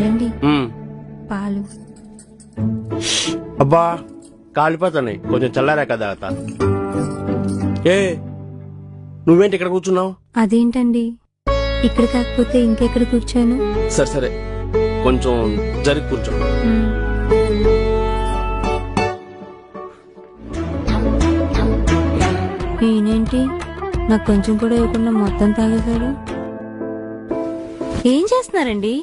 ఏవండి పాలు. అబ్బా కాలిపోతున్నాయి, కొంచెం చల్లారా కదా తాత. ఏ నువ్వేంటి ఇక్కడ కూర్చున్నావు? అదేంటండి ఇక్కడ కాకపోతే ఇంకెక్కడ కూర్చోను? సరే సరే కొంచెం జరిగి కూర్చో. ఈయనేంటి నాకు కొంచెం కూడా ఇవ్వకుండా మొత్తం తాగేశారు. ఏం చేస్తున్నారండి?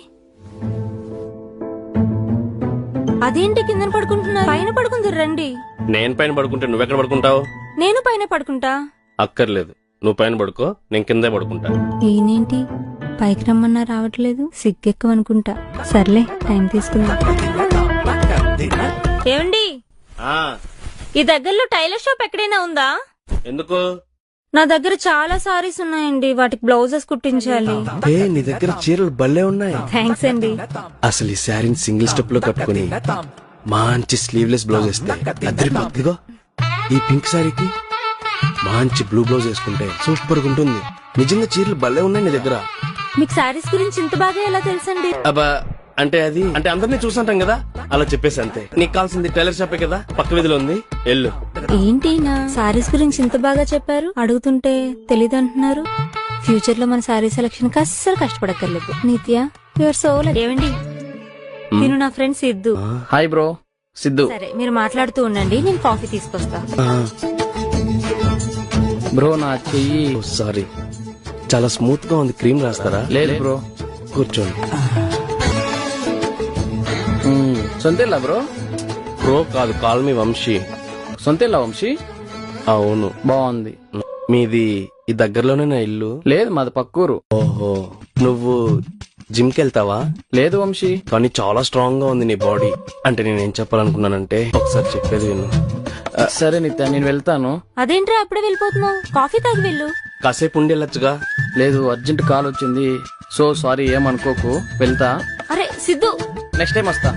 అదేంటి కింద పడుకుంటున్నారు? పైన పడుకుందరు రండి. నేను పైన పడుకుంటే నువ్వెక్కడ పడుకుంటావు? నేను పైన పడుకుంటా. అక్కర్లేదు, నువ్వు పైన పడుకో, నేను కిందే పడుకుంటా. ఈయనేంటి పైకి రమ్మన్నా రావట్లేదు, సిగ్గెక్కువ అనుకుంటా. సర్లే టైం తీసుకుందాం. ఏమండి ఆ ఈ దగ్గరలో టైలర్ షాప్ ఎక్కడైనా ఉందా? ఎందుకు? నా దగ్గర చాలా సారీస్ ఉన్నాయండి, వాటికి బ్లౌజెస్ కుట్టించాలి. నీ దగ్గర చీరలు భలే ఉన్నాయి. థ్యాంక్స్ అండి. అసలు ఈ శారీని సింగిల్ స్టెప్ లో కట్టుకుని మంచి స్లీవ్లెస్ బ్లౌజ్ వేస్తే అద్దరిపోద్దిగో. ఈ పింక్ శారీకి మంచి బ్లూ బ్లౌజ్ వేసుకుంటే సూపర్ గా ఉంటుంది. నిజంగా చీరలు భలే ఉన్నాయి నీ దగ్గర. మీకు సారీస్ గురించి ఇంత బాగా ఎలా తెలుసండి? అబ్బా అంటే అందరినీ చూస్తుంటాం కదా, అలా చెప్పేసి అంతే. నీకు కావాల్సింది టైలర్ షాపే కదా, పక్క వీధిలో ఉంది, ఎల్లు. ఏంటి నా సారీస్ గురించి ఇంత బాగా చెప్పారు, అడుగుతుంటే తెలీదు అంటున్నారు. ఫ్యూచర్ లో మన సారీ సెలక్షన్ కి అస్సలు కష్టపడక్కర్లేదు. నిత్య యువర్ సో లక్కీ. ఏవండి నేను నా friend Siddhu. Hi bro, Siddhu. సరే మీరు మాట్లాడుతూ ఉండండి, నేను కాఫీ తీసుకొస్తా. బ్రో నా చెయ్యి. సారీ, చాలా స్మూత్ గా ఉంది, క్రీమ్ రాస్తారా? లేదు బ్రో. కూర్చోండి. సొంతేలా బ్రో? బ్రో కాదు, కాల్ మీ వంశీ. సొంతేలా వంశీ? అవును. బాగుంది. మీది ఈ దగ్గరలోనే నా ఇల్లు? లేదు, మాది పక్కూరు. ఓహో, నువ్వు జిమ్ కి వెళ్తావా? లేదు వంశీ. కానీ చాలా స్ట్రాంగ్ గా ఉంది నీ బాడీ. అంటే నేనేం చెప్పాలనుకున్నానంటే, ఒకసారి చెప్పేది విను. సరే నిత్య, నేను వెళ్తాను. అదేంట్రా అప్పుడే వెళ్ళిపోతున్నావు? కాఫీ తాగి వెళ్ళు. కాసేపు ఉండి వెళ్ళొచ్చుగా. లేదు, అర్జెంట్ కాల్ వచ్చింది. సో సారీ, ఏమనుకోకు. వెళ్తా. అరే సిద్ధు, నెక్స్ట్ టైం వస్తా.